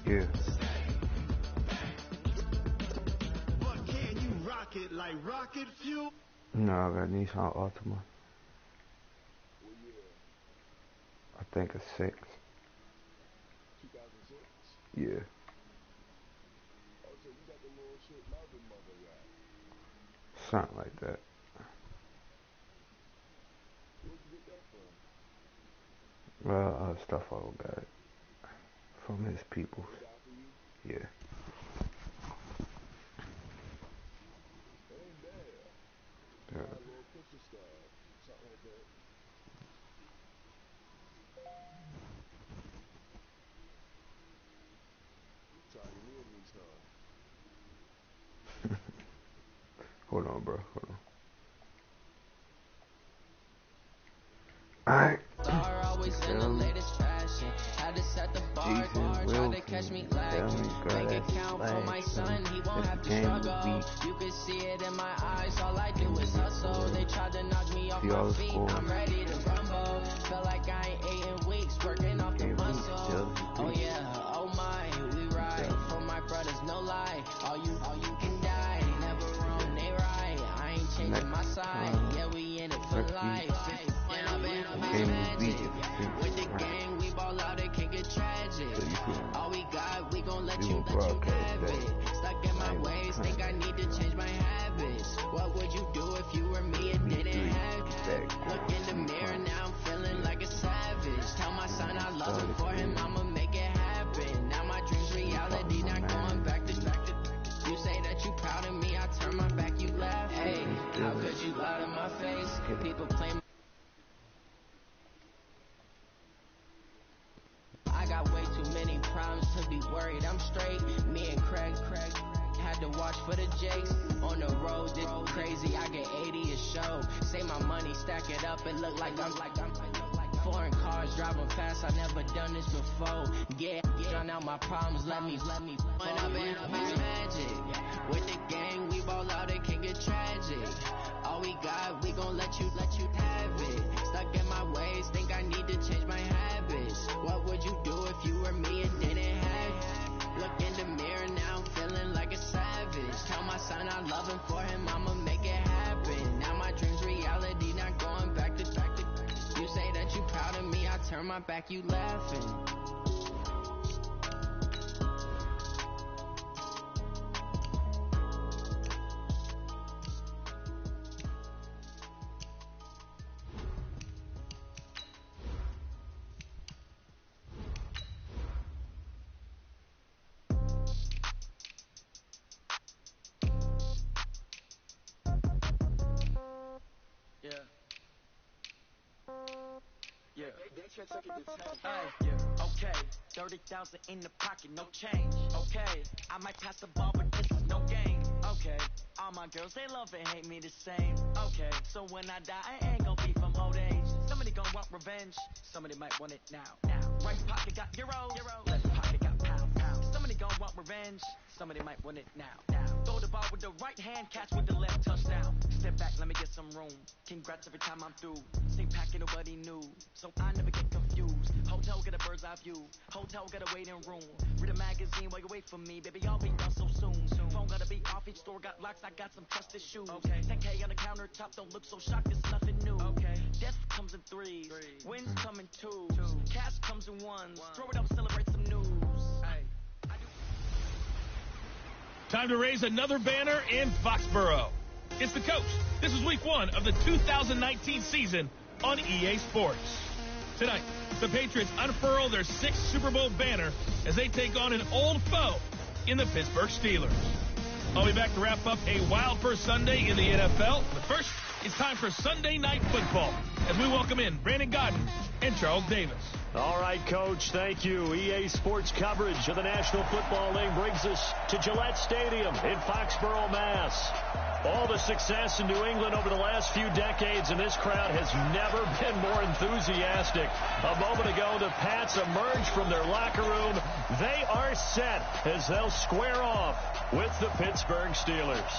Yeah. But can you rock it like rocket fuel? No, I got Nissan Altima. I think it's 6. 2006? Yeah. Oh, so you got the little shit Madden mother got. Something like that. Where'd you get that from? Well, stuff all got it. From his people. They got for you? Yeah. That ain't bad. Yeah. Got a little picture style. Something like that. Trying to hear me, son. Hold on, bro. Hold on. Alright. Always in the latest fashion. Had to set the bar, tried to catch me lacking. Make it count for my son, he won't have to struggle. You can see it in my eyes, all I do is hustle. They tried to knock me off my feet, I'm ready to rumble. Feel like I ain't ate in weeks, working off the muscle. Oh yeah, oh my, we ride for my brothers, no lie. All you can die, never wrong, they right. I ain't changing my side, yeah, we in it for life. With the gang, we ball out, it can get tragic. All we got, we gon' let you have it. Stuck in my ways, think I need to change my habits. What would you do if you were me and didn't have it? Look in the mirror, now I'm feeling like a savage. Tell my son I love him, for him I'ma make it happen. Now my dream's reality, not going back to. You say that you proud of me, I turn my back, you laugh. Hey, how could you lie to my face? People claim I got way too many problems to be worried, I'm straight. Me and Craig had to watch for the Jakes. On the road, it's crazy, I get 80 a show. Say my money, stack it up, it look like I'm foreign cars driving fast, I never done this before. Yeah, drown out my problems, let me when I've been magic. With the gang, we ball out, it can get tragic. All we got, we gon' let you have it. Stuck in my ways, think I need to change my habits. What would you do if you were me and didn't have it? Look in the mirror, now I'm feeling like a savage. Tell my son I love him, for him I'ma make it happen. Now my dream's reality, not going back to. You say that you proud of me, I turn my back, you laughing. Okay, 30,000 in the pocket, no change. Okay, I might pass the ball, but this is no game. Okay, all my girls, they love and hate me the same. Okay, so when I die, I ain't gonna be from old age. Somebody gonna want revenge, somebody might want it now. Right pocket got euros, left pocket got pounds. Somebody gonna want revenge, somebody might want it now. Throw the ball with the right hand, catch with the left, touchdown. Step back, let me get some room. Congrats every time I'm through. Same packet, nobody knew, so I never get confused. Hotel get a bird's eye view. Hotel got a waiting room. Read a magazine while you wait for me, baby. I'll be done so soon. Phone gotta be off. Each store got locks. I got some trusted shoes. Okay. 10K on the countertop. Don't look so shocked. It's nothing new. Okay. Death comes in threes. Wins come in twos. Cash comes in ones. Throw it up, celebrate some news. Hey. Time to raise another banner in Foxborough. It's the coach. This is week 1 of the 2019 season on EA Sports. Tonight, the Patriots unfurl their 6th Super Bowl banner as they take on an old foe in the Pittsburgh Steelers. I'll be back to wrap up a wild first Sunday in the NFL. But first, it's time for Sunday Night Football as we welcome in Brandon Godden and Charles Davis. All right, Coach, thank you. EA Sports coverage of the National Football League brings us to Gillette Stadium in Foxborough, Mass. All the success in New England over the last few decades, and this crowd has never been more enthusiastic. A moment ago, the Pats emerged from their locker room. They are set as they'll square off with the Pittsburgh Steelers.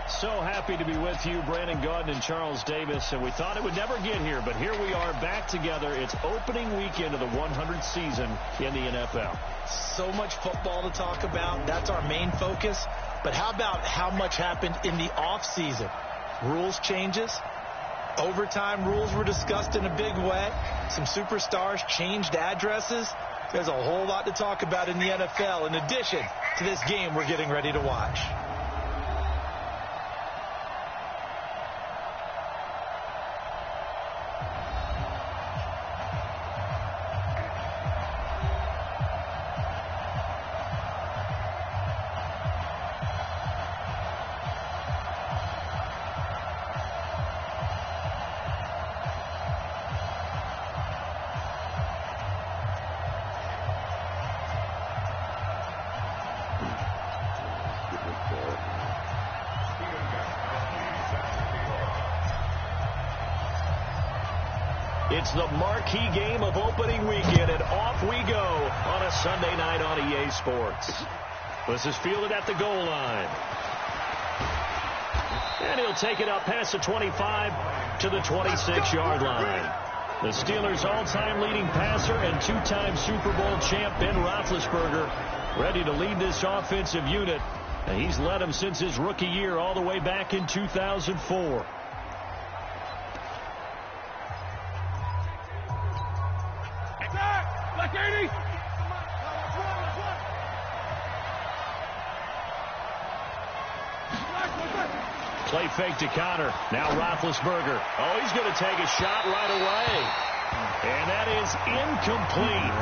So happy to be with you, Brandon Gaudin and Charles Davis, and we thought it would never get here, but here we are back together. It's opening weekend of the 100th season in the NFL. So much football to talk about. That's our main focus. But how about how much happened in the offseason? Rules changes. Overtime rules were discussed in a big way. Some superstars changed addresses. There's a whole lot to talk about in the NFL in addition to this game we're getting ready to watch. It's the marquee game of opening weekend, and off we go on a Sunday night on EA Sports. This is fielded at the goal line. And he'll take it up past the 25 to the 26-yard line. The Steelers' all-time leading passer and two-time Super Bowl champ Ben Roethlisberger ready to lead this offensive unit. And he's led them since his rookie year all the way back in 2004. Play fake to Connor. Now Roethlisberger. Oh, he's going to take a shot right away. And that is incomplete.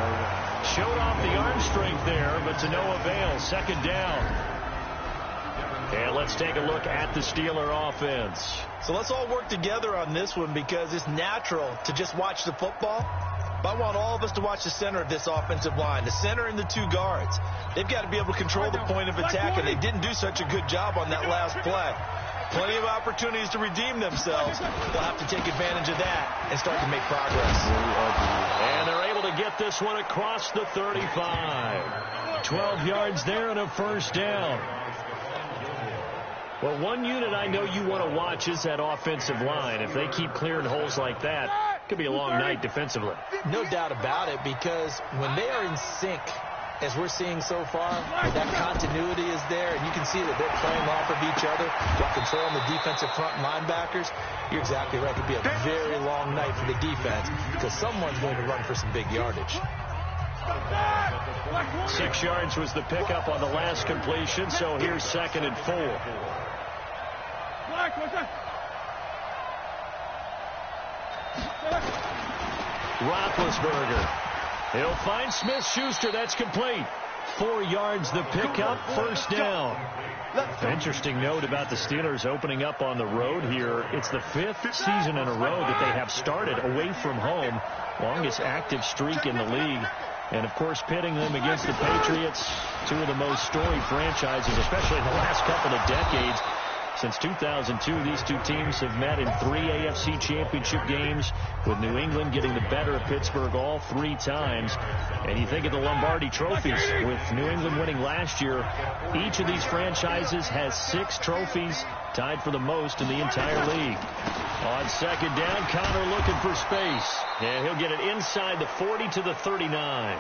Showed off the arm strength there, but to no avail. Second down. And let's take a look at the Steeler offense. So let's all work together on this one because it's natural to just watch the football. But I want all of us to watch the center of this offensive line, the center and the two guards. They've got to be able to control the point of attack, and they didn't do such a good job on that last play. Plenty of opportunities to redeem themselves. They'll have to take advantage of that and start to make progress. And they're able to get this one across the 35. 12 yards there and a first down. Well, one unit I know you want to watch is that offensive line. If they keep clearing holes like that, it could be a long night defensively. No doubt about it, because when they are in sync, as we're seeing so far, that continuity is there, and you can see that they're playing off of each other while controlling the defensive front linebackers. You're exactly right. It could be a very long night for the defense because someone's going to run for some big yardage. 6 yards was the pickup on the last completion, so here's 2nd and 4. Roethlisberger. He'll find Smith-Schuster. That's complete. 4 yards the pickup, first down. Interesting note about the Steelers opening up on the road here. It's the 5th season in a row that they have started away from home. Longest active streak in the league. And, of course, pitting them against the Patriots, two of the most storied franchises, especially in the last couple of decades. Since 2002, these two teams have met in 3 AFC championship games, with New England getting the better of Pittsburgh all 3 times. And you think of the Lombardi trophies, with New England winning last year. Each of these franchises has 6 trophies, tied for the most in the entire league. On second down, Connor looking for space. And he'll get it inside the 40 to the 39.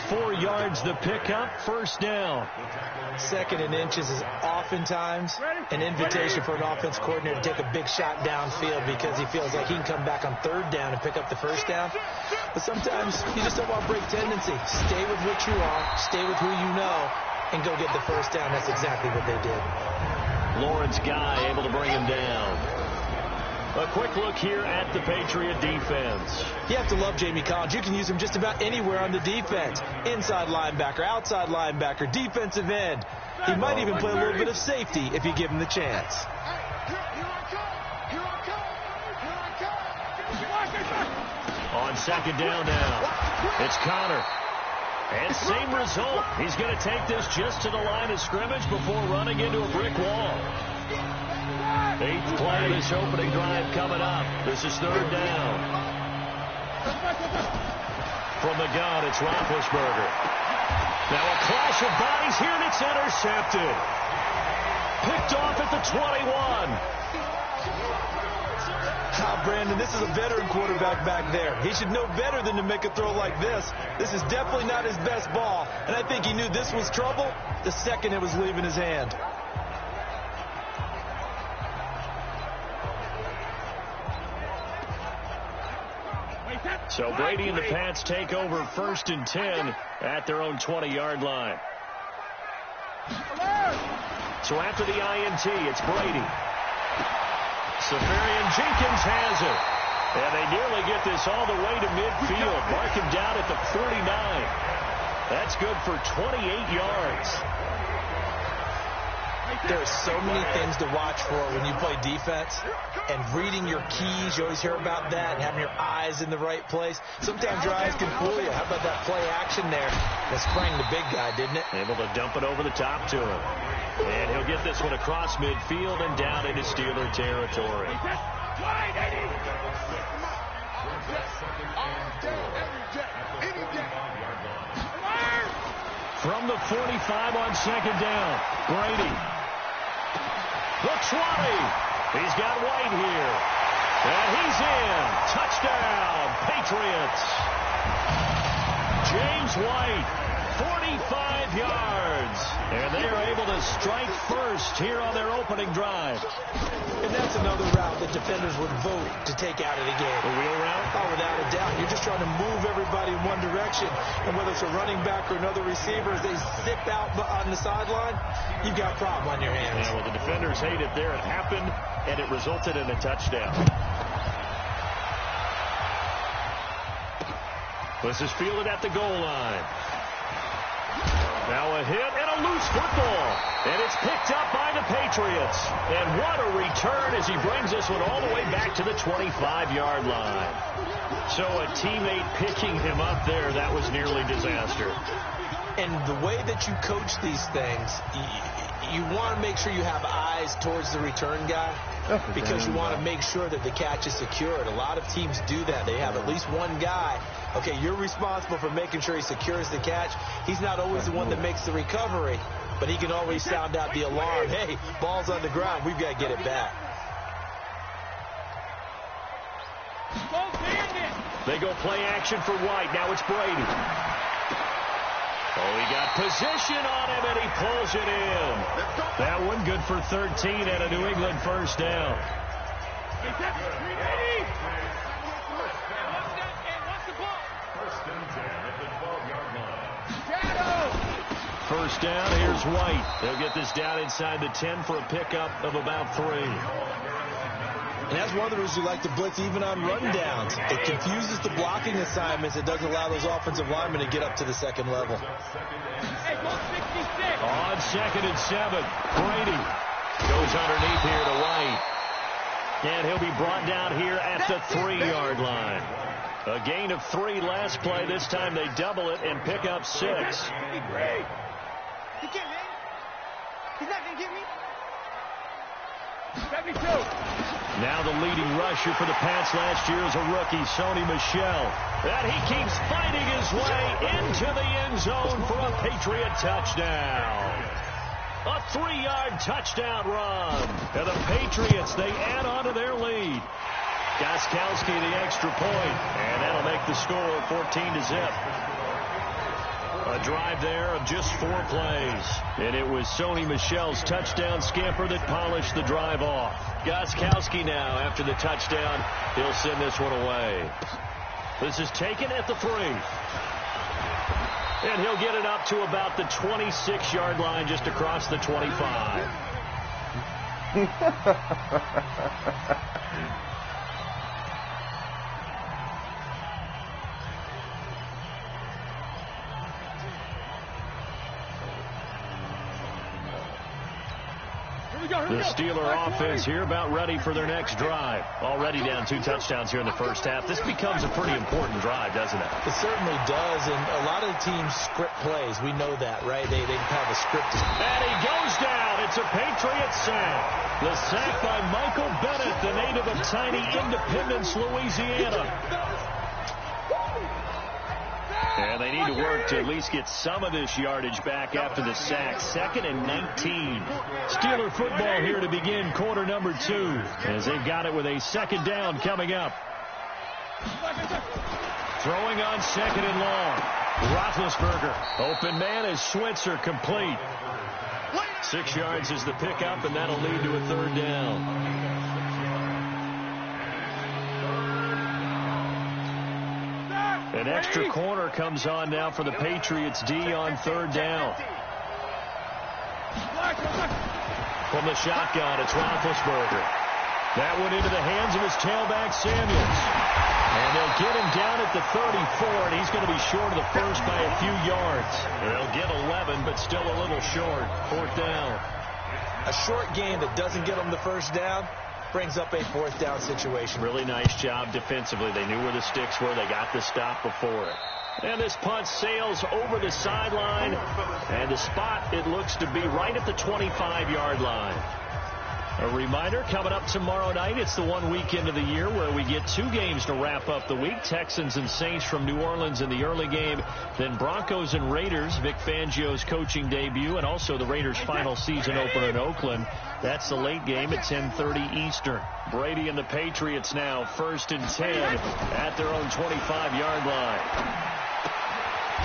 4 yards the pickup, first down. 2nd and inches is oftentimes an invitation for an offense coordinator to take a big shot downfield because he feels like he can come back on 3rd down and pick up the first down. But sometimes you just don't want to break tendency. Stay with what you are, stay with who you know, and go get the first down. That's exactly what they did. Lawrence Guy able to bring him down. A quick look here at the Patriot defense. You have to love Jamie Collins. You can use him just about anywhere on the defense. Inside linebacker, outside linebacker, defensive end. He might even play a little bit of safety if you give him the chance. On second down now, it's Connor. And same result. He's going to take this just to the line of scrimmage before running into a brick wall. 8th play of this opening drive coming up. This is 3rd down. From the gun, it's Roethlisberger. Now a clash of bodies here, and it's intercepted. picked off at the 21. Brandon, this is a veteran quarterback back there. He should know better than to make a throw like this. This is definitely not his best ball, and I think he knew this was trouble the second it was leaving his hand. So Brady and the Pats take over 1st and 10 at their own 20-yard line. So after the INT, it's Brady. Safarian Jenkins has it. And they nearly get this all the way to midfield. Mark him down at the 49. That's good for 28 yards. There are so many things to watch for when you play defense. And reading your keys, you always hear about that, and having your eyes in the right place. Sometimes your eyes can fool you. How about that play action there that sprang the big guy, didn't it? Able to dump it over the top to him. And he'll get this one across midfield and down into Steeler territory. From the 45 on 2nd down, Brady. The 20. He's got White here. And he's in. Touchdown, Patriots. James White, 45 yards. And they are able to strike first here on their opening drive. And that's another route that defenders would vote to take out of the game. The wheel route? Oh, without a doubt. You're just trying to move everybody in one direction. And whether it's a running back or another receiver, as they zip out on the sideline, you've got a problem on your hands. Yeah, well, the defenders hate it there. It happened, and it resulted in a touchdown. This is fielded at the goal line. Now a hit and a loose football. And it's picked up by the Patriots. And what a return as he brings this one all the way back to the 25-yard line. So a teammate picking him up there, that was nearly disaster. And the way that you coach these things, you want to make sure you have eyes towards the return guy because you want to make sure that the catch is secured. A lot of teams do that. They have at least one guy. Okay, you're responsible for making sure he secures the catch. He's not always the one that makes the recovery, but he can always sound out the alarm. Hey, ball's on the ground. We've got to get it back. They go play action for White. Now it's Brady. Oh, he got position on him, and he pulls it in. That one good for 13 and a New England 1st down. First down, here's White. They'll get this down inside the 10 for a pickup of about 3. And that's one of the reasons we like to blitz even on rundowns. It confuses the blocking assignments. It doesn't allow those offensive linemen to get up to the second level. On 2nd and 7, Brady goes underneath here to White. And he'll be brought down here at the 3-yard line. A gain of 3 last play. This time they double it and pick up 6. He can't, man. He's not going to get me. 72. Now the leading rusher for the Pats last year is a rookie, Sony Michel. And he keeps fighting his way into the end zone for a Patriot touchdown. A 3-yard touchdown run. And the Patriots, they add on to their lead. Gostkowski the extra point, and that'll make the score 14-0. A drive there of just 4 plays. And it was Sony Michel's touchdown scamper that polished the drive off. Gostkowski now, after the touchdown, he'll send this one away. This is taken at the 3. And he'll get it up to about the 26-yard line, just across the 25. The Steeler offense here about ready for their next drive. Already down 2 touchdowns here in the first half. This becomes a pretty important drive, doesn't it? It certainly does, and a lot of the teams script plays. We know that, right? They have a script. And he goes down. It's a Patriot sack. The sack by Michael Bennett, the native of tiny Independence, Louisiana. And they need to work to at least get some of this yardage back after the sack. 2nd and 19. Steeler football here to begin quarter number 2, as they've got it with a 2nd down coming up. Throwing on 2nd and long. Roethlisberger. Open man is Switzer, complete. 6 yards is the pickup, and that'll lead to a 3rd down. An extra corner comes on now for the Patriots D on 3rd down. From the shotgun, it's Roethlisberger. That went into the hands of his tailback, Samuels. And they'll get him down at the 34, and he's going to be short of the first by a few yards. They'll get 11, but still a little short. 4th down. A short game that doesn't get them the first down brings up a 4th down situation. Really nice job defensively. They knew where the sticks were. They got the stop before it. And this punt sails over the sideline. And the spot, it looks to be right at the 25-yard line. A reminder, coming up tomorrow night, it's the one weekend of the year where we get 2 games to wrap up the week. Texans and Saints from New Orleans in the early game. Then Broncos and Raiders, Vic Fangio's coaching debut, and also the Raiders' final season opener in Oakland. That's the late game at 10:30 Eastern. Brady and the Patriots now 1st and 10 at their own 25-yard line.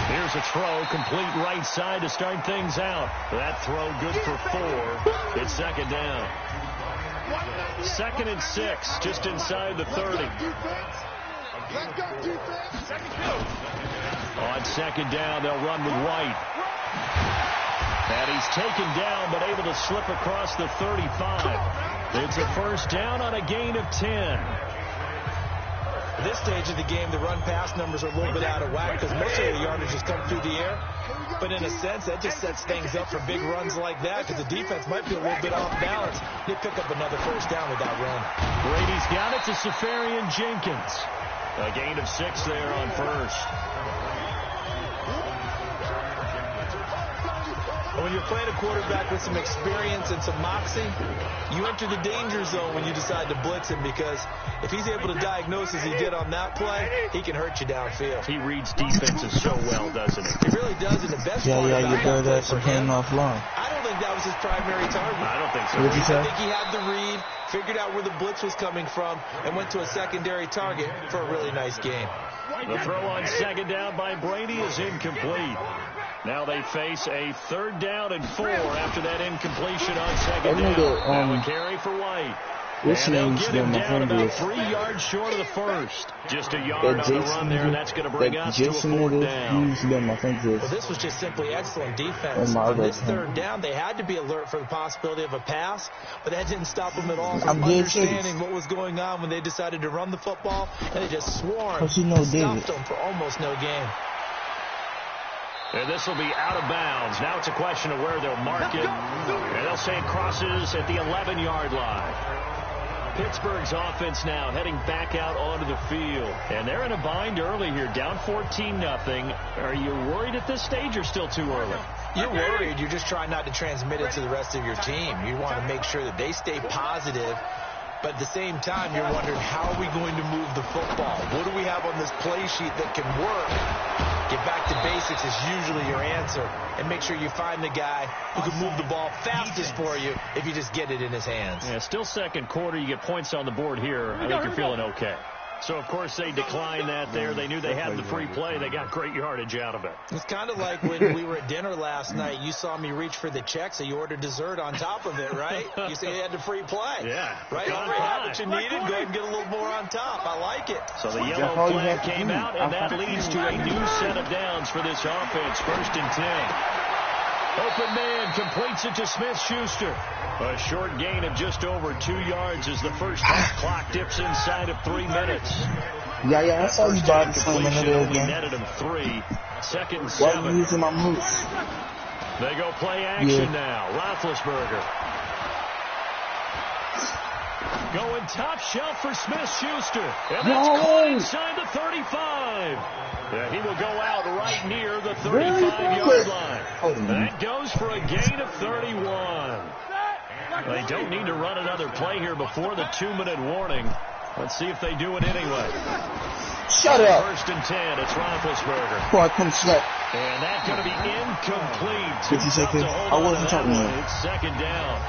Here's a throw, complete right side to start things out. That throw good for 4. It's 2nd down. 2nd and 6, just inside the 30. On 2nd down, they'll run with White. And he's taken down, but able to slip across the 35. It's a 1st down on a gain of 10. At this stage of the game, the run-pass numbers are a little bit out of whack because most of the yardage has come through the air. But in a sense, that just sets things up for big runs like that because the defense might be a little bit off balance. They pick up another 1st down with that run. Brady's got it to Safarian Jenkins. A gain of 6 there on 1st. When you're playing a quarterback with some experience and some moxie, you enter the danger zone when you decide to blitz him because if he's able to diagnose as he did on that play, he can hurt you downfield. He reads defenses so well, doesn't he? He really does, and the best part you about better that some hand off line. I don't think that was his primary target. I don't think so. What'd you say? I think he had the read, figured out where the blitz was coming from, and went to a secondary target for a really nice game. The throw on 2nd down by Brady is incomplete. Now they face a 3rd down and 4 after that incompletion on 2nd down. Now a carry for White. And they'll get him down about 3 yards short of the first. Just a yard on the run there, and that's going to bring us to a 4th down. Well, this was just simply excellent defense. On this 3rd down, they had to be alert for the possibility of a pass, but that didn't stop them at all from understanding what was going on when they decided to run the football, and they just swarmed, stuffed them for almost no gain. And this will be out of bounds. Now it's a question of where they'll mark it. And they'll say it crosses at the 11-yard line. Pittsburgh's offense now heading back out onto the field. And they're in a bind early here, down 14-0. Are you worried at this stage or still too early? You're worried. You're just trying not to transmit it to the rest of your team. You want to make sure that they stay positive. But at the same time, you're wondering, how are we going to move the football? What do we have on this play sheet that can work? Get back to basics is usually your answer. And make sure you find the guy who can move the ball fastest for you if you just get it in his hands. Yeah, still 2nd quarter. You get points on the board here. I think you're feeling okay. So, of course, they declined that there. They knew they had the free play. They got great yardage out of it. It's kind of like when we were at dinner last night. You saw me reach for the check, so you ordered dessert on top of it, right? You said you had the free play. Yeah. Right? You had what you needed. Go ahead and get a little more on top. I like it. So the yellow flag came out, and that leads to a new set of downs for this offense. 1st and 10. Open man completes it to Smith-Schuster. A short gain of just over 2 yards as the first half clock dips inside of 3 minutes. Yeah, I saw you body slam another We again. netted him 3. 2nd and Why 7. are you using my moose? They go play action now. Roethlisberger. Going top shelf for Smith-Schuster. And that's caught inside the 35. Yeah, he will go out right near the 35-yard line. That goes for a gain of 31. They don't need to run another play here before the 2-minute warning. Let's see if they do it anyway. Shut up. First and 10, it's Roethlisberger. Before I come slap. And that's going to be incomplete. 50 seconds. I wasn't talking to you. It's second down.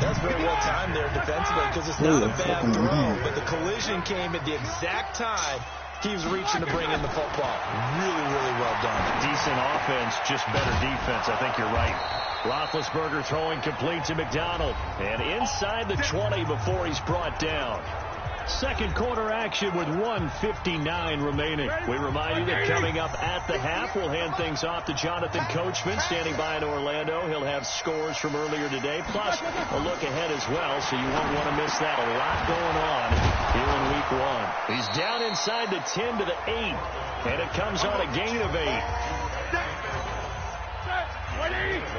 That's very well timed there defensively because it's not a bad throw, but the collision came at the exact time he was reaching to bring in the football. Really, really well done. Decent offense, just better defense. I think you're right. Roethlisberger throwing complete to McDonald. And inside the 20 before he's brought down. Second quarter action with 1:59 remaining. We remind you that coming up at the half, we'll hand things off to Jonathan Coachman standing by in Orlando. He'll have scores from earlier today, plus a look ahead as well, so you won't want to miss that. A lot going on here in week 1. He's down inside the 10 to the 8, and it comes on a gain of 8.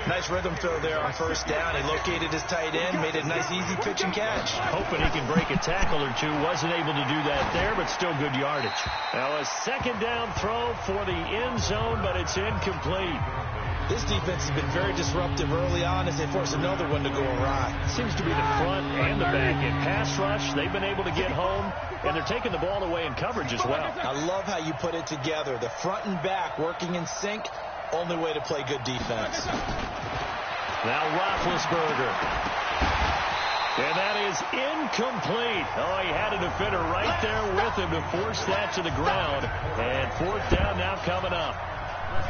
Nice rhythm throw there on first down. He located his tight end, made it a nice easy pitch and catch. Hoping he can break a tackle or two. Wasn't able to do that there, but still good yardage. Now a second down throw for the end zone, but it's incomplete. This defense has been very disruptive early on as they force another one to go awry. Seems to be the front and the back end. Pass rush, they've been able to get home, and they're taking the ball away in coverage as well. I love how you put it together. The front and back working in sync. Only way to play good defense. Now Roethlisberger. And that is incomplete. Oh, he had a defender right there with him to force that to the ground. And fourth down now coming up.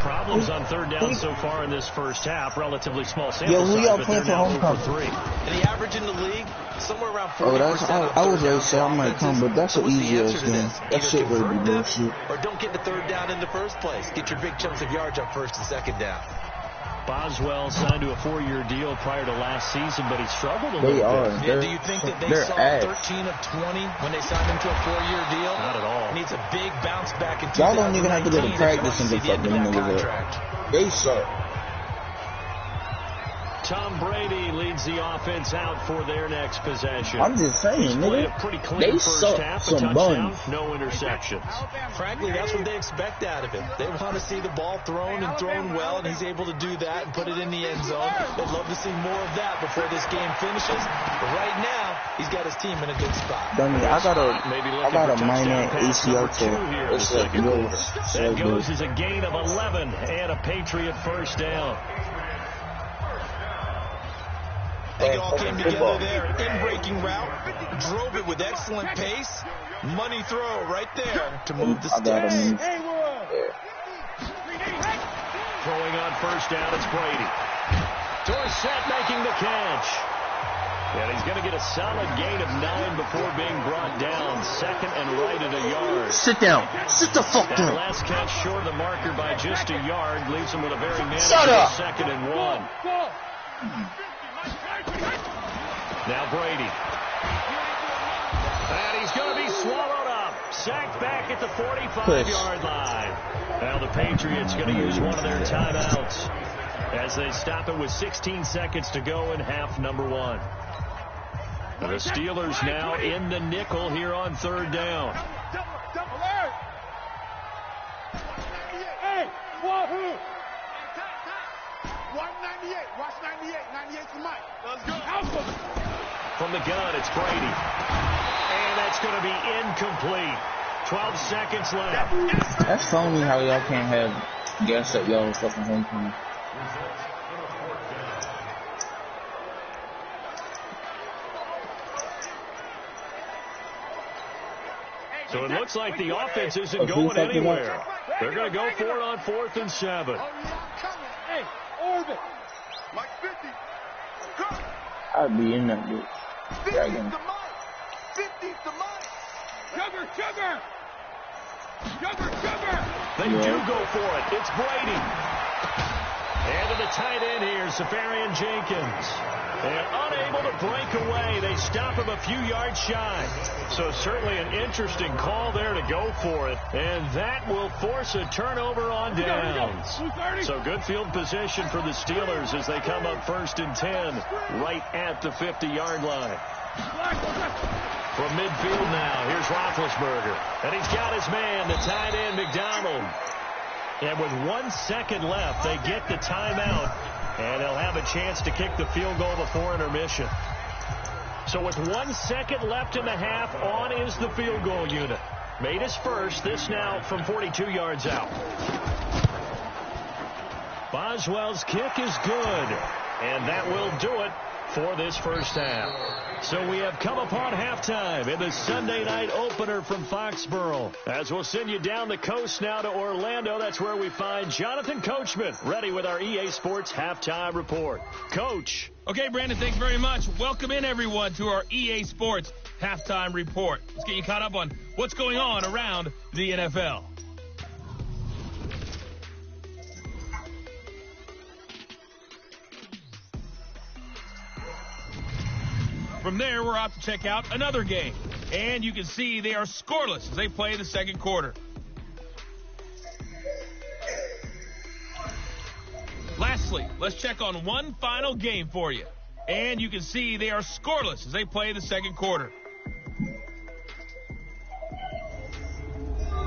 Problems on third down so far in this first half. Relatively small sample size, but they're now 0 for 3. And the average in the league, somewhere around 40%. I was ready to say I might come, but that's an easy ass game. That shit would be bullshit. Or don't get the third down in the first place. Get your big chunks of yards on first and second down. Boswell signed to a 4-year deal prior to last season, but he struggled a little bit. Yeah, do you think that they saw 13 of 20 when they signed him to a 4-year deal? Not at all. Needs a big bounce back in 2019. Y'all don't even have to go to practice and get fucking niggas up. They suck. Tom Brady leads the offense out for their next possession. I'm just saying, nigga. They suck some buns. No interceptions. Frankly, that's what they expect out of him. They want to see the ball thrown and thrown well, and he's able to do that and put it in the end zone. They'd love to see more of that before this game finishes. But right now, he's got his team in a good spot. Dummy, I got a minor ACL tear. It's like that goes as a gain of 11 and a Patriot first down. They all came together there. In-breaking route. Drove it with excellent pace. Money throw right there to move the sticks. Throwing on first down, it's Brady. Dorsett making the catch. And he's going to get a solid gain of 9 before being brought down. Second and right at a yard. Sit down. Sit the fuck down. That last catch short of the marker by just a yard leaves him with a very manageable second and 1. Now Brady. And he's going to be swallowed up. Sacked back at the 45-yard line. Now the Patriots going to use one of their timeouts as they stop it with 16 seconds to go in half number 1. And the Steelers now in the nickel here on third down. Hey, wahoo! 198. Watch 98. 98 to Mike. Let's go. Alpha. From the gun, it's Brady. And that's going to be incomplete. 12 seconds left. That's phony how y'all can't have gas at y'all fucking homecoming. So it looks like the offense isn't going anywhere. They're going to go for it on 4th and 7. Hey, orbit. Mike 50. I'd be in that bitch. 50's the Mike. 50's the Mike. Sugar. They do go for it. It's Brady. And to the tight end here, Safarian Jenkins. They're unable to break away. They stop him a few yards shy. So certainly an interesting call there to go for it. And that will force a turnover on downs. So good field position for the Steelers as they come up 1st and 10 right at the 50-yard line. From midfield now, here's Roethlisberger. And he's got his man, the tight end, McDonald. And with 1 second left, they get the timeout. And they'll have a chance to kick the field goal before intermission. So with 1 second left in the half, on is the field goal unit. Made his first. This now from 42 yards out. Boswell's kick is good. And that will do it for this first half. So we have come upon halftime in the Sunday night opener from Foxborough. As we'll send you down the coast now to Orlando, that's where we find Jonathan Coachman ready with our EA Sports halftime report. Coach. Okay, Brandon, thanks very much. Welcome in, everyone, to our EA Sports halftime report. Let's get you caught up on what's going on around the NFL. From there, we're off to check out another game. And you can see they are scoreless as they play the second quarter. Lastly, let's check on one final game for you. And you can see they are scoreless as they play the second quarter.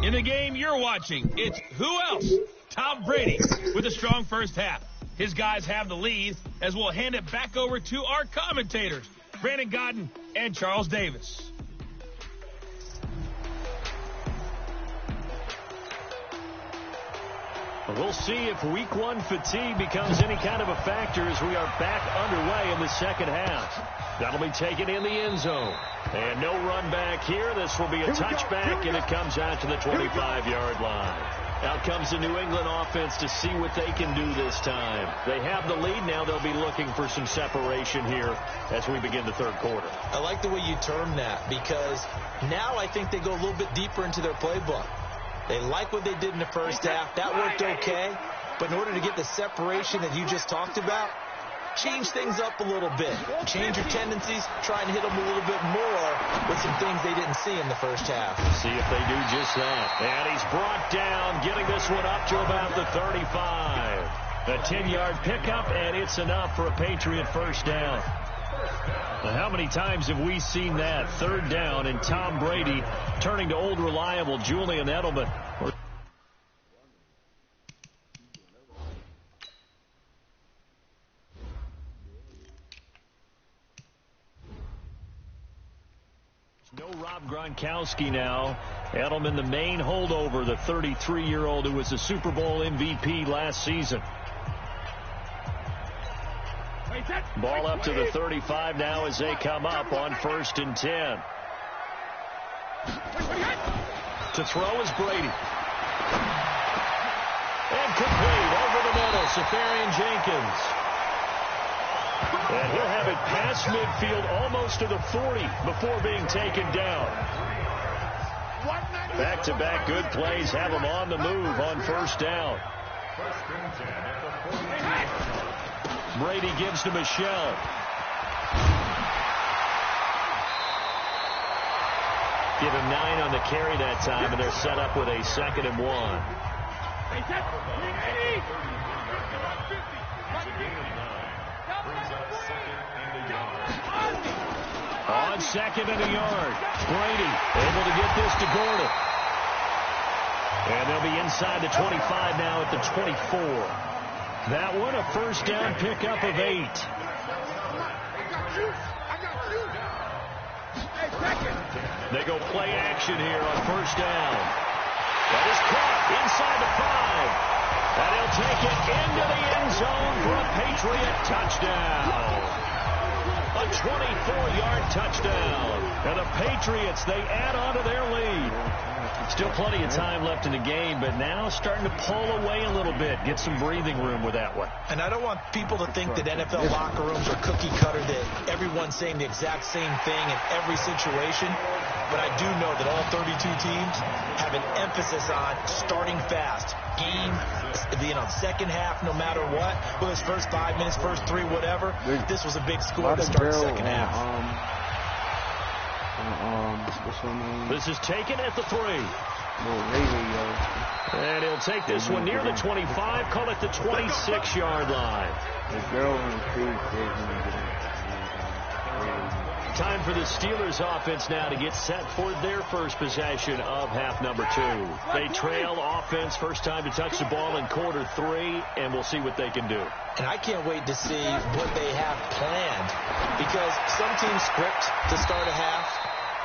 In the game you're watching, it's who else? Tom Brady with a strong first half. His guys have the lead as we'll hand it back over to our commentators, Brandon Godden and Charles Davis. We'll see if week one fatigue becomes any kind of a factor as we are back underway in the second half. That'll be taken in the end zone. And no run back here. This will be a touchback, and it comes out to the 25-yard line. Out comes the New England offense to see what they can do this time. They have the lead. Now they'll be looking for some separation here as we begin the third quarter. I like the way you term that because now I think they go a little bit deeper into their playbook. They like what they did in the first half. That worked okay. But in order to get the separation that you just talked about, change things up a little bit. Change your tendencies. Try and hit them a little bit more with some things they didn't see in the first half. See if they do just that. And he's brought down, getting this one up to about the 35. A 10-yard pickup, and it's enough for a Patriot first down. Now, how many times have we seen that? Third down, and Tom Brady turning to old reliable Julian Edelman. No Rob Gronkowski now. Edelman, the main holdover, the 33-year-old who was the Super Bowl MVP last season. Ball up to the 35 now as they come up on 1st and 10. To throw is Brady. And complete over the middle, Safarian Jenkins. And he'll have it past midfield almost to the 40 before being taken down. Back-to-back good plays have him on the move on first down. Brady gives to Michelle. Give him 9 on the carry that time, and they're set up with a 2nd and 1. On 2nd and a yard. Brady able to get this to Gordon. And they'll be inside the 25 now at the 24. That one, a first down pickup of 8. They go play action here on first down. That is caught inside the 5. And he'll take it into the end zone for a Patriot touchdown. A 24-yard touchdown. And the Patriots, they add on to their lead. Still plenty of time left in the game, but now starting to pull away a little bit. Get some breathing room with that one. And I don't want people to think that NFL locker rooms are cookie cutter, that everyone's saying the exact same thing in every situation. But I do know that all 32 teams have an emphasis on starting fast. Game, second half, no matter what. Whether it's first 5 minutes, first 3, whatever. This was a big score to start the second half. This is taken at the 3. And he'll take this one near the 25, call it the 26-yard line. Time for the Steelers offense now to get set for their first possession of half number 2. They trail offense, first time to touch the ball in quarter 3, and we'll see what they can do. And I can't wait to see what they have planned, because some teams script to start a half,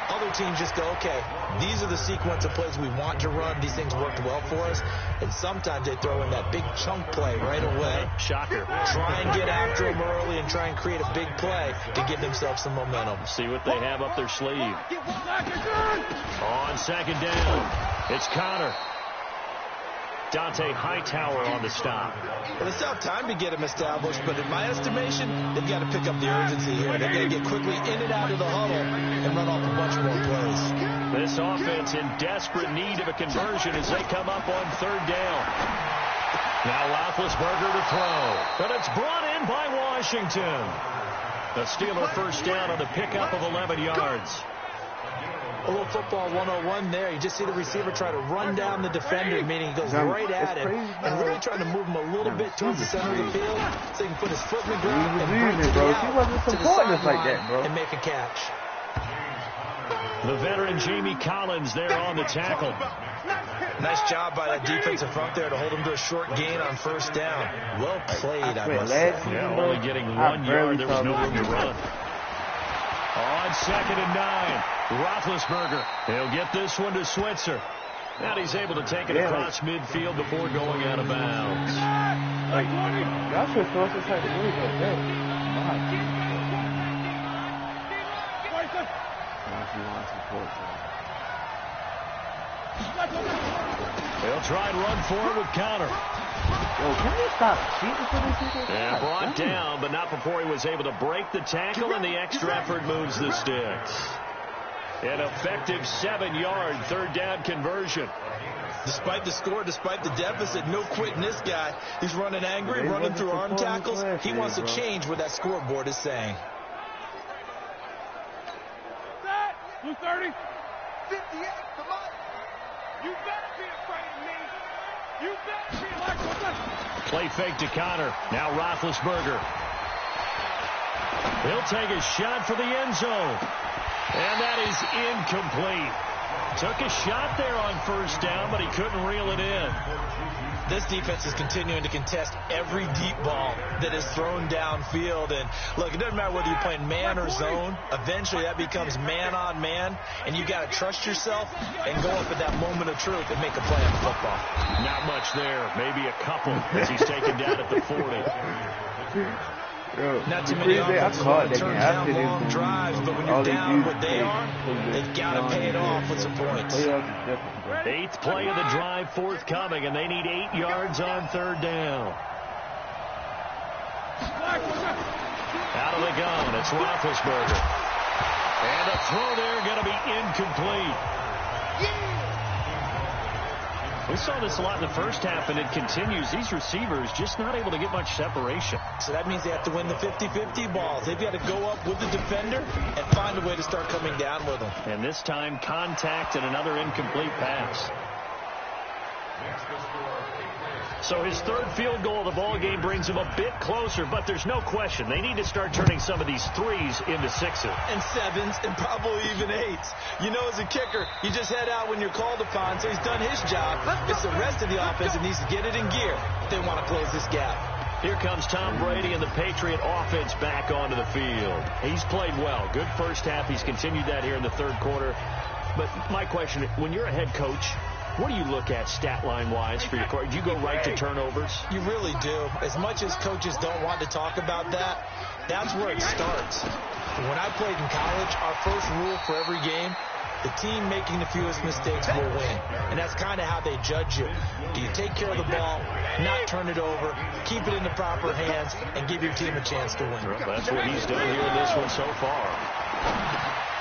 Other teams just go, okay, these are the sequence of plays we want to run. These things worked well for us. And sometimes they throw in that big chunk play right away. Shocker. Try and get after them early and try and create a big play to give themselves some momentum. See what they have up their sleeve. On second down, it's Connor. Dante Hightower on the stop. Well, it's not time to get him established, but in my estimation, they've got to pick up the urgency here. They've got to get quickly in and out of the huddle and run off a bunch more plays. This offense in desperate need of a conversion as they come up on third down. Now Roethlisberger to throw. But it's brought in by Washington. The Steeler first down on the pickup of 11 yards. A little football 101 there. You just see the receiver try to run down the defender, meaning he goes right at him and really trying to move him a little bit towards the center of the field so he can put his foot in the ground and break it out to the sideline and make a catch. The veteran Jamie Collins there on the tackle. Nice job by that defensive front there to hold him to a short gain on first down. Well played, I must say. Yeah, only getting 1 yard. There was no room to run. On second and 9, Roethlisberger. He'll get this one to Switzer. And he's able to take it across midfield before going out of bounds. That's what Switzer had to do right there. They'll try and run forward with Connor. Yo, can they stop cheating for this season? And brought down, but not before he was able to break the tackle, and the extra effort moves the sticks. An effective 7-yard third down conversion. Despite the score, despite the deficit, no quitting this guy. He's running angry, running through arm tackles. He wants to change what that scoreboard is saying. 230. 58 to Mike. You better be afraid of me. You better be like a Play fake to Connor. Now Roethlisberger. He'll take a shot for the end zone. And that is incomplete. Took a shot there on first down, but he couldn't reel it in. This defense is continuing to contest every deep ball that is thrown downfield. And look, it doesn't matter whether you're playing man or zone. Eventually that becomes man on man, and you got to trust yourself and go up at that moment of truth and make a play on the football. Not much there, maybe a couple as he's taken down at the 40. Not too many offenses want to turn down long drives, but when you're down what they are, they've got to pay it off with some points. 8th play of the drive forthcoming, and they need 8 yards on third down. Out of the gun, it's Roethlisberger. And a throw there going to be incomplete. We saw this a lot in the first half, and it continues. These receivers just not able to get much separation. So that means they have to win the 50-50 balls. They've got to go up with the defender and find a way to start coming down with them. And this time, contact and another incomplete pass. So his third field goal of the ball game brings him a bit closer, but there's no question they need to start turning some of these threes into sixes. And sevens, and probably even eights. You know, as a kicker, you just head out when you're called upon, so he's done his job. It's the rest of the offense that needs to get it in gear if they want to close this gap. Here comes Tom Brady and the Patriot offense back onto the field. He's played well. Good first half. He's continued that here in the third quarter. But my question, when you're a head coach, what do you look at stat line-wise for your court? Do you go right to turnovers? You really do. As much as coaches don't want to talk about that, that's where it starts. When I played in college, our first rule for every game, the team making the fewest mistakes will win. And that's kind of how they judge you. Do you take care of the ball, not turn it over, keep it in the proper hands, and give your team a chance to win? Well, that's what he's done here in this one so far.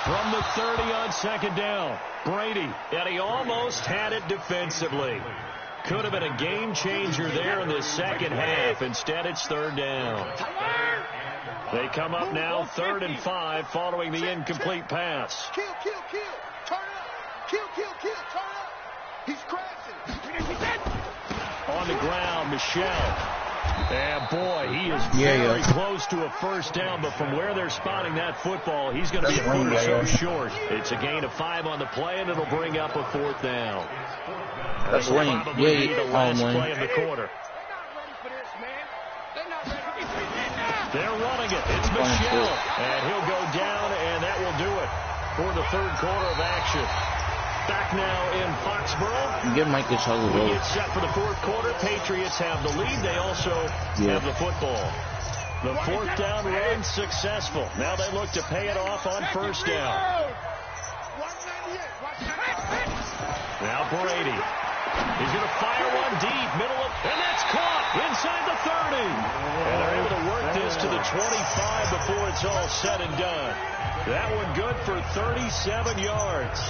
From the 30 on second down, Brady, and he almost had it defensively. Could have been a game changer there in the second half. Instead, it's third down. They come up now 3rd and 5 following the incomplete pass. Kill, kill, kill. Turn up. Kill, kill, kill. Turn up. He's crashing. On the ground, Michelle. And boy, he is very close to a first down, but from where they're spotting that football, he's going to be a foot or so short. It's a gain of 5 on the play, and it'll bring up a 4th down. That's Wayne. Probably the last play of the quarter. They're running it. It's Michelle, and he'll go down, and that will do it. for the third quarter of action. Back now in Foxborough. Give Mike a solid We roll. get set for the fourth quarter. Patriots have the lead. They also have the football. The fourth down run successful. Now they look to pay it off on first down. Now Brady. He's going to fire one deep, and that's caught inside the 30. And they're able to work this to the 25 before it's all said and done. That one good for 37 yards.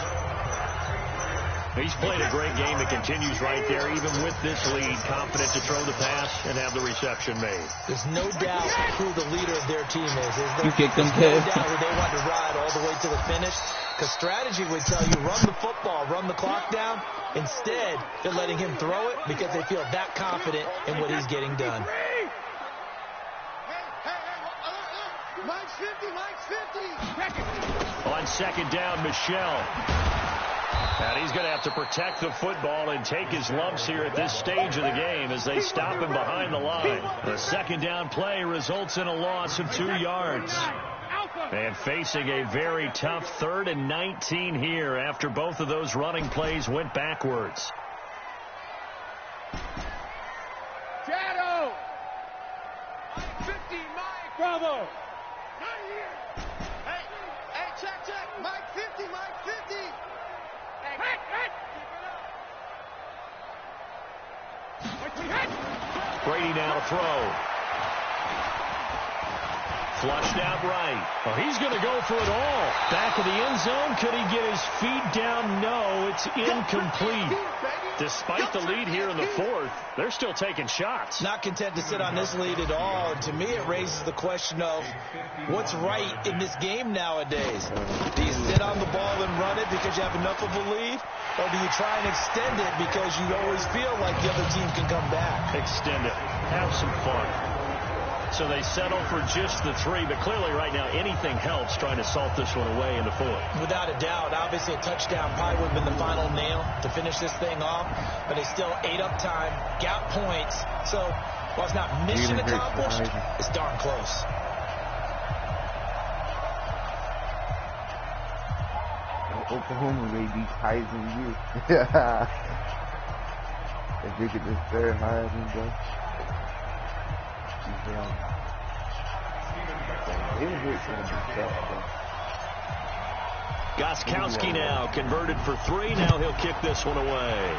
He's played a great game that continues right there, even with this lead, confident to throw the pass and have the reception made. There's no doubt who the leader of their team is there? You kicked them, There's no doubt who they want to ride all the way to the finish. Because strategy would tell you, run the football, run the clock down. Instead, they're letting him throw it because they feel that confident in what he's getting done. Mike's 50, Mike's 50. On second down, Michelle. And he's going to have to protect the football and take his lumps here at this stage of the game as they stop him behind the line. The second down play results in a loss of 2 yards. And facing a very tough 3rd and 19 here after both of those running plays went backwards. Shadow. 50, Mike. Bravo. Not here. Hey, check. Mike 50, Mike 50. Brady now to throw. Flushed out right. Well, he's going to go for it all. Back of the end zone. Could he get his feet down? No, it's incomplete. Despite the lead here in the fourth, they're still taking shots. Not content to sit on this lead at all. And to me, it raises the question of what's right in this game nowadays. Do you sit on the ball and run it because you have enough of a lead? Or do you try and extend it because you always feel like the other team can come back? Extend it. Have some fun. So they settle for just the 3, but clearly right now anything helps trying to salt this one away in the fourth. Without a doubt. Obviously a touchdown probably would have been the final nail to finish this thing off, but they still ate up time, got points. So while it's not mission accomplished, it's darn close. Oklahoma may be higher than you. If we could just third higher than them. Gostkowski now converted for 3. Now he'll kick this one away.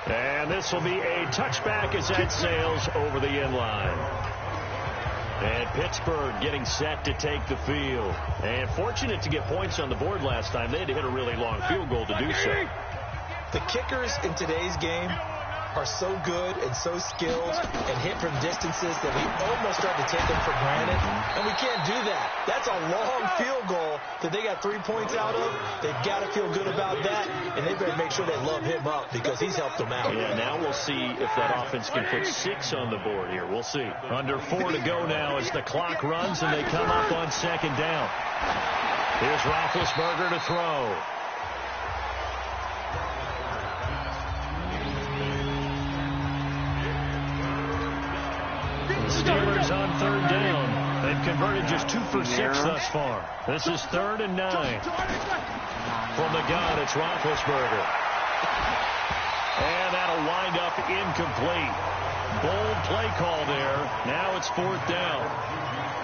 And this will be a touchback as that sails over the end line. And Pittsburgh getting set to take the field. And fortunate to get points on the board last time. They had to hit a really long field goal to do so. The kickers in today's game are so good and so skilled and hit from distances that we almost start to take them for granted. And we can't do that. That's a long field goal that they got 3 points out of. They've got to feel good about that, and they better make sure they love him up because he's helped them out. Yeah, now we'll see if that offense can put 6 on the board here. We'll see. Under 4 to go now as the clock runs and they come up on second down. Here's Roethlisberger to throw. Steelers on third down. They've converted just 2 for 6 thus far. This is 3rd and 9. From the gun, it's Roethlisberger. And that'll wind up incomplete. Bold play call there. Now it's 4th down.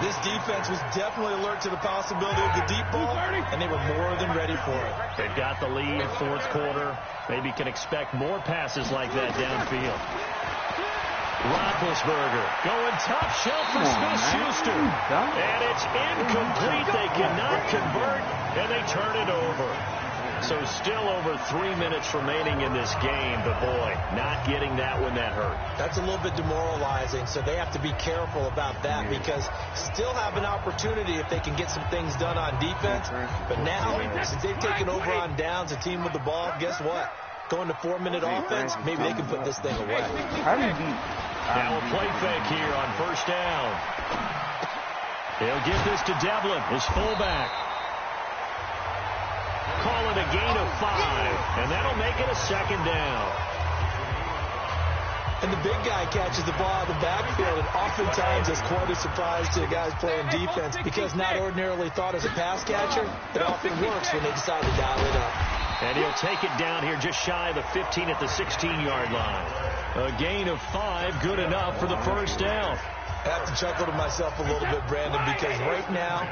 This defense was definitely alert to the possibility of the deep ball, and they were more than ready for it. They've got the lead, fourth quarter. Maybe can expect more passes like that downfield. Roethlisberger going top shelf for Smith-Schuster. And it's incomplete. They cannot convert, and they turn it over. So still over 3 minutes remaining in this game, but boy, not getting that one that hurt. That's a little bit demoralizing, so they have to be careful about that because still have an opportunity if they can get some things done on defense. But now, since they've taken over on downs, a team with the ball, guess what? Going to 4-minute offense, maybe they can put this thing away. Now a play fake here on first down. He'll give this to Devlin, his fullback. Call it a gain of 5, and that'll make it a second down. and the big guy catches the ball out of the backfield, and oftentimes it's quite a surprise to the guys playing defense because not ordinarily thought as a pass catcher, it often works when they decide to dial it up. And he'll take it down here just shy of the 15 at the 16-yard line. A gain of 5, good enough for the first down. I have to chuckle to myself a little bit, Brandon, because right now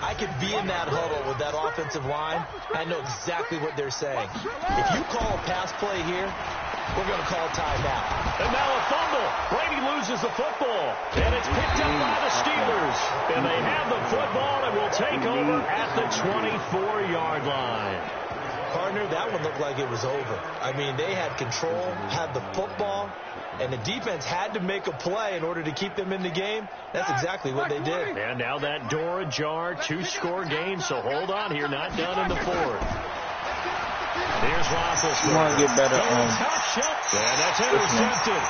I could be in that huddle with that offensive line. I know exactly what they're saying. If you call a pass play here, we're going to call timeout. And now a fumble. Brady loses the football, and it's picked up by the Steelers. And they have the football and will take over at the 24-yard line. Partner, that one looked like it was over. I mean, they had control, had the football, and the defense had to make a play in order to keep them in the game. That's exactly what they did. And now that door ajar, 2-score game, so hold on here, not done in the fourth. Here's Roethlisberger. You want to get better and that's intercepted.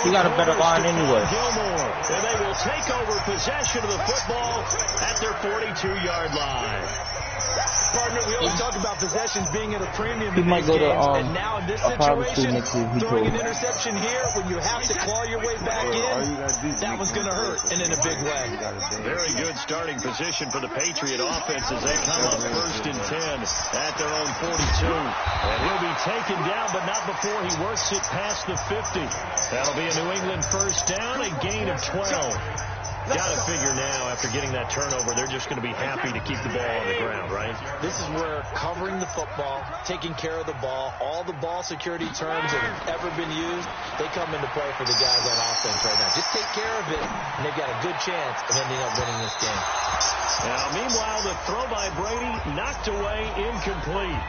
He got a better line anyway. Gilmore. And they will take over possession of the football at their 42-yard line. Partner, we always talk about possessions being at a premium he in might these go games, to, and now in this situation, throwing an interception here when you have to claw your way back in, that was going to hurt, and in a big way. Very good starting position for the Patriot offense as they come up 1st and 10 at their own 42. And he'll be taken down, but not before he works it past the 50. That'll be a New England first down, a gain of 12. Got to figure now, after getting that turnover, they're just going to be happy to keep the ball on the ground, right? This is where covering the football, taking care of the ball, all the ball security terms that have ever been used, they come into play for the guys on offense right now. Just take care of it, and they've got a good chance of ending up winning this game. Now, meanwhile, the throw by Brady knocked away, incomplete.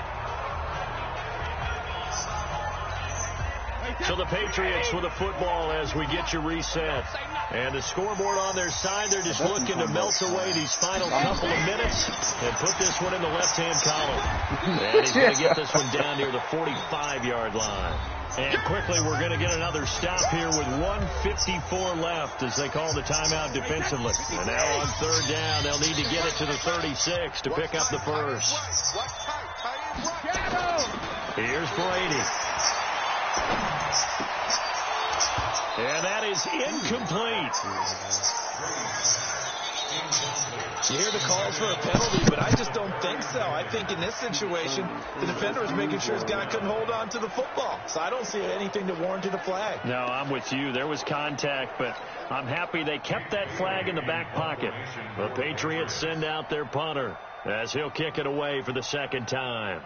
So the Patriots with the football as we get you reset. And the scoreboard on their side, they're just looking to melt away these final couple of minutes and put this one in the left-hand column. And he's going to get this one down near the 45-yard line. And quickly, we're going to get another stop here with 1:54 left as they call the timeout defensively. And now on 3rd down, they'll need to get it to the 36 to pick up the first. Here's Brady. And that is incomplete. You hear the calls for a penalty, but I just don't think so. I think in this situation, the defender is making sure his guy couldn't hold on to the football. So I don't see anything to warrant a flag. No, I'm with you. There was contact, but I'm happy they kept that flag in the back pocket. The Patriots send out their punter as he'll kick it away for the second time.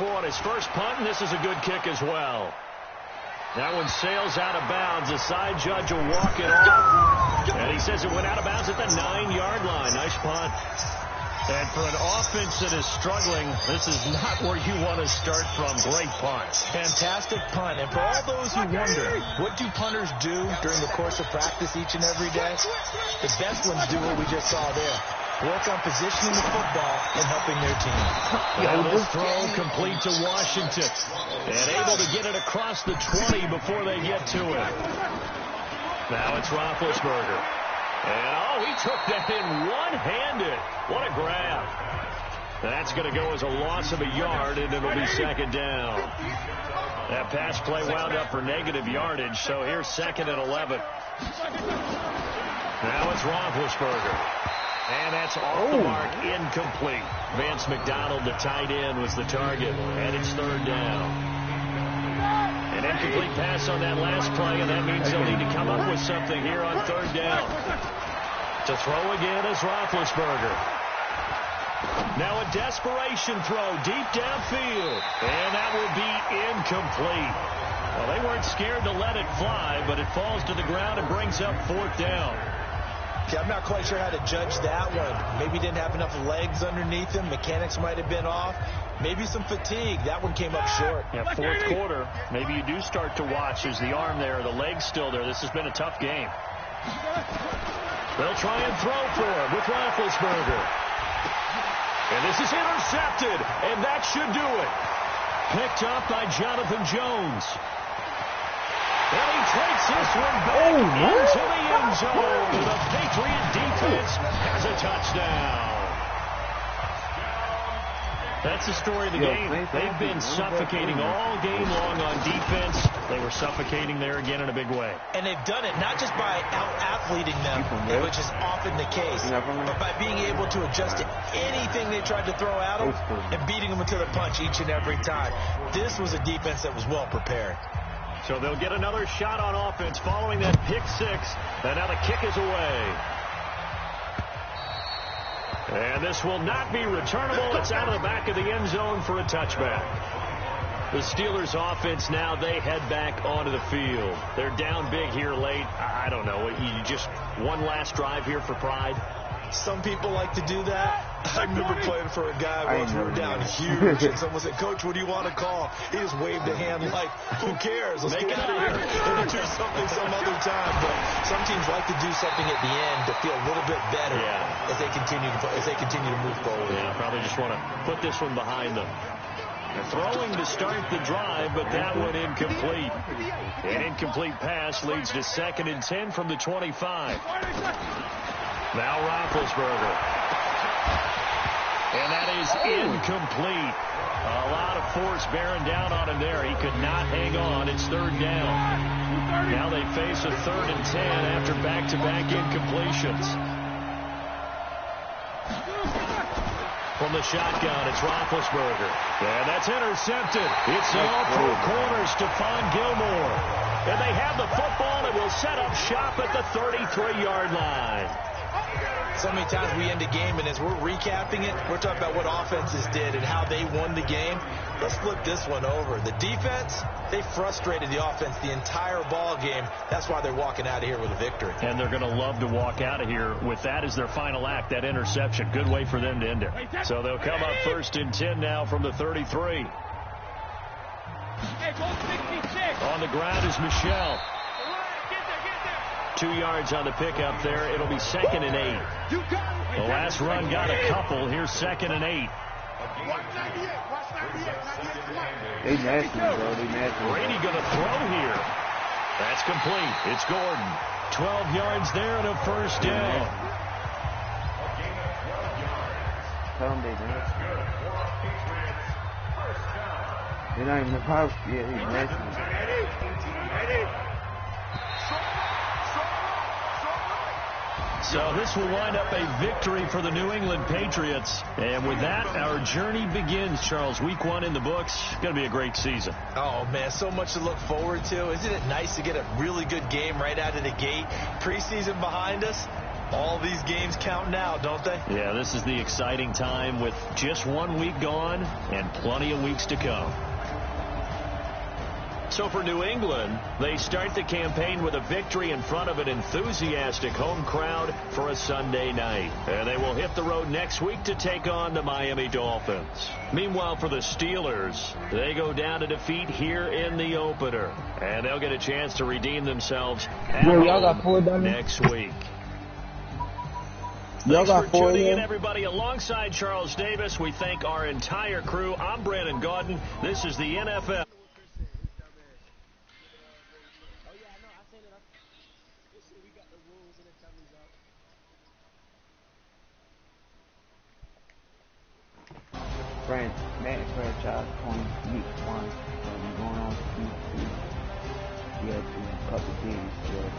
On his first punt, and this is a good kick as well. That one sails out of bounds. The side judge will walk it off. And he says it went out of bounds at the 9-yard line. Nice punt. And for an offense that is struggling, this is not where you want to start from. Great punt. Fantastic punt. And for all those who wonder, what do punters do during the course of practice each and every day? The best ones do what we just saw there. Work on positioning the football and helping their team. Now this throw complete to Washington. And able to get it across the 20 before they get to it. Now it's Roethlisberger. And, he took that in one-handed. What a grab. That's going to go as a loss of a yard, and it'll be second down. That pass play wound up for negative yardage, so here's 2nd and 11. Now it's Roethlisberger. And that's off the mark, incomplete. Vance McDonald, the tight end, was the target. And it's 3rd down. An incomplete pass on that last play, and that means they'll need to come up with something here on 3rd down. To throw again is Roethlisberger. Now a desperation throw deep downfield. And that will be incomplete. Well, they weren't scared to let it fly, but it falls to the ground and brings up 4th down. I'm not quite sure how to judge that one. Maybe didn't have enough legs underneath him. Mechanics might have been off. Maybe some fatigue. That one came up short. Yeah, 4th quarter. Maybe you do start to watch. There's the arm there, the leg's still there. This has been a tough game. They'll try and throw for it with Roethlisberger. And this is intercepted, and that should do it. Picked up by Jonathan Jones. And he takes this one back into the end zone. The Patriot defense has a touchdown. That's the story of the game. They've been suffocating all game long on defense. They were suffocating there again in a big way. And they've done it not just by out-athleting them, which is often the case, but by being able to adjust to anything they tried to throw at them and beating them into the punch each and every time. This was a defense that was well prepared. So they'll get another shot on offense following that pick six. And now the kick is away. And this will not be returnable. It's out of the back of the end zone for a touchback. The Steelers offense now, they head back onto the field. They're down big here late. I don't know. You just one last drive here for pride. Some people like to do that. I remember playing for a guy once. We were down huge, and someone said, "Coach, what do you want to call?" He just waved a hand like, "Who cares? Let's get out of here and do something some other time." But some teams like to do something at the end to feel a little bit better as they continue to move forward. Yeah, probably just want to put this one behind them. Throwing to start the drive, but that one incomplete. An incomplete pass leads to 2nd and 10 from the 25. Now Roethlisberger. And that is incomplete. A lot of force bearing down on him there. He could not hang on. It's 3rd down. Now they face a 3rd and 10 after back-to-back incompletions. From the shotgun, it's Roethlisberger. And that's intercepted. It's the all-pro corner, Stephon Gilmore. And they have the football and will set up shop at the 33-yard line. So many times we end a game, and as we're recapping it, we're talking about what offenses did and how they won the game. Let's flip this one over. The defense, they frustrated the offense the entire ball game. That's why they're walking out of here with a victory. And they're going to love to walk out of here with that as their final act, that interception. Good way for them to end it. So they'll come up 1st and 10 now from the 33. On the ground is Michelle. 2 yards on the pickup there. It'll be 2nd and 8. The last run got a couple. Here's 2nd and 8. They nasty, bro. They nasty. Brady going to throw here. That's complete. It's Gordon. 12 yards there and a 1st down. Tell them they nasty. They're not even the house. Yeah, they nasty. So this will wind up a victory for the New England Patriots. And with that, our journey begins, Charles. Week 1 in the books. Going to be a great season. Oh, man, so much to look forward to. Isn't it nice to get a really good game right out of the gate? Preseason behind us. All these games count now, don't they? Yeah, this is the exciting time with just 1 week gone and plenty of weeks to come. So for New England, they start the campaign with a victory in front of an enthusiastic home crowd for a Sunday night. And they will hit the road next week to take on the Miami Dolphins. Meanwhile, for the Steelers, they go down to defeat here in the opener. And they'll get a chance to redeem themselves at home next week. Thanks for tuning in, everybody. Alongside Charles Davis, we thank our entire crew. I'm Brandon Gaudin. This is the NFL. Madden franchise 20 week 1. Going on to week 2. We have a couple games still.